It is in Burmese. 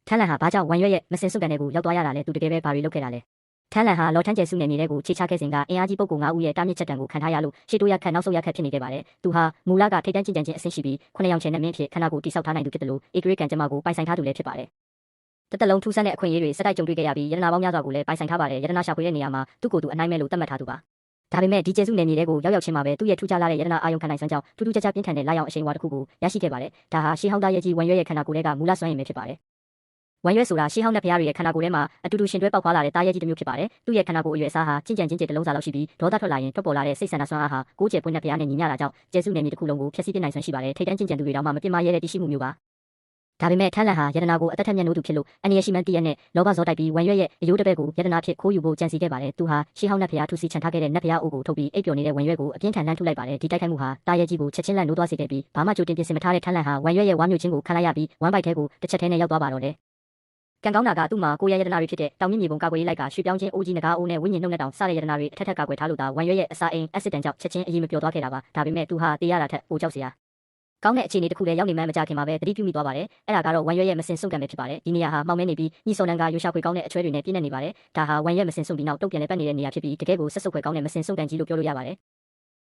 ထန်းလန်ဟာဘာကြောင့်ဝမ်ရွက်ရဲ့မစင်စွန့်ကန်တဲ့ကိုရောက်သွားရတာလဲသူတကယ်ပဲဘာတွေလုပ်ခဲ့တာလဲထန်းလန်ဟာလော်ထန်းကျဲစုနယ်မြေတဲ့ကိုခြေချခဲ့စဉ်ကအင်အားကြီးပုဂ္ဂိုလ်9ဦးရဲ့တားမြစ်ချက်တံကိုခံထားရလို့ရှေ့တိုးရခတ်နောက်ဆုတ်ရခတ်ဖြစ်နေခဲ့ပါတယ်သူဟာမူလကထိတ်တန့်ကျင့်ကြံခြင်းအဆင့်ရှိပြီး9ရောင်ချယ်နဲ့မင်းဖြစ်ခန္ဓာကိုယ်တိဆောက်ထားနိုင်သူဖြစ်တယ်လို့ဧကရိကန်ကျမကိုပိုင်ဆိုင်ထားသူလည်းဖြစ်ပါတယ်တသက်လုံးထူးဆန်းတဲ့အခွင့်အရေးတွေစက်တိုက်ကြုံတွေ့ခဲ့ရပြီးယတနာပေါင်းများစွာကိုလည်းပိုင်ဆိုင်ထားပါတယ်ယတနာရှာဖွေတဲ့နေရာမှာသူ့ကိုယ်သူအနိုင်မဲ့လို့သတ်မှတ်ထားသူပါဒါပေမဲ့ဒီကျေစုနယ်မြေတဲ့ကိုရောက်ချင်းမှာပဲသူ့ရဲ့ထူးခြားလာတဲ့ယတနာအာယုံခံနိုင်စွမ်းကြောင့်ထူးထူးခြားခြားပြင်းထန်တဲ့လာရောက်အရှိန်အဝါတစ်ခုကိုရရှိခဲ့ပါတယ်ဒါဟာရှေးဟောင်းသားရဲ့ကြီးဝမ်ရွက်ရဲ့ခန္ဓာကိုယ်ကမူလစွမ်းရည်ပဲဖြစ်ပါတယ်ဝမ်ရွက်ဆိုတာရှေးဟောင်းတဲ့ဖျားတွေရဲ့ခန္ဓာကိုယ်ထဲမှာအတူတူရှင်တွဲပေါက်ဖွာလာတဲ့တားရဲကြီးတစ်မျိုးဖြစ်ပါတယ်။သူ့ရဲ့ခန္ဓာကိုယ်အရွယ်အစားဟာကျင့်ကြံခြင်းကျတစ်လုံးစာလောက်ရှိပြီးဒေါသထွက်လာရင်ထွက်ပေါ်လာတဲ့စိတ်ဆန္ဒစွမ်းအားဟာကိုးကျယ်ပွင့်တဲ့ဖျားနဲ့ညီမျှတာကြောင့်ကျဲစုနယ်မြေတစ်ခုလုံးကိုဖျက်ဆီးပြနိုင်စွမ်းရှိပါတယ်။ထိတ်တန့်ကျင့်ကြံသူတွေတောင်မှမပြစ်မှားရဲတဲ့တရှိမှုမျိုးပါ။ဒါပေမဲ့ထန်းလန်ဟာယတနာကိုအသက်ထက်မြတ်နိုးသူဖြစ်လို့အနည်းရှိမှန်းတည့်ရနဲ့လောဘဇောတိုက်ပြီးဝမ်ရွက်ရဲ့အယိုးတပည့်ကိုယတနာဖြစ်ခိုးယူဖို့ကြံစီခဲ့ပါတယ်။သူဟာရှေးဟောင်းတဲ့ဖျားထူစီချန်ထားခဲ့တဲ့နတ်ဖျားအိုးကိုထုတ်ပြီးအိပ်ပျော်နေတဲ့ဝမ်ရွက်ကိုအပြင်းထန်လှမ်းထုလိုက်ပါတယ်။ဒီတိုက်ခိုက်မှုဟာတားရဲကြီးကိုချက်ချင်းလန့်နိုးသွားစေခဲ့ပြီးဘာမှကြိုတင်ပြင်ဆင်မထားတဲ့ထန်းလန်ဟာဝမ်ရွက်ရဲ့ဝါမျိုးချင်းကိုခံလိုက်ရပြီးဝမ်ဘိုက်ထဲကိုတစ်ချက်ထဲနဲ့ရောက်သွားပါတော့တယ်ကံကောင်းတာကသူ့မှာကိုရရတနာတွေဖြစ်တဲ့တောင်မြင့်မြေပုံကာကွယ်ရေးလိုက်ကရွှေပြောင်းချင်းအိုးကြီးငကားအိုးနဲ့ဝိညာဉ်နှုတ်နဲ့တောင်စတဲ့ရတနာတွေအထက်ထက်ကာကွယ်ထားလို့သာဝမ်ရွက်ရဲ့အစာအိမ်အက်စစ်တန်ကြောင့်ချက်ချင်းအရေးမပြောသွားခဲ့တာပါဒါပေမဲ့သူဟာတေးရတာထက်ပိုကြောက်စရာကောင်းတဲ့အခြေအနေတစ်ခုလည်းရောက်နေမှန်းမကြခင်မှာပဲသတိပြုမိသွားပါတယ်အဲ့ဒါကတော့ဝမ်ရွက်ရဲ့မစင်စွန့်ကန်ပဲဖြစ်ပါတယ်ဒီနေရာဟာမှောင်မဲနေပြီးညှိစော်နန်းကရွှေရှာခွေကောင်းတဲ့အချွဲတွေနဲ့ပြည့်နေနေပါတယ်ဒါဟာဝမ်ရွက်မစင်စွန့်ပြီးနောက်တုတ်ပြန်လဲပတ်နေတဲ့နေရာဖြစ်ပြီးတကယ်ကိုဆက်ဆုပ်ခွေကောင်းတဲ့မစင်စွန့်ကန်ကြီးလို့ပြောလို့ရပါတယ်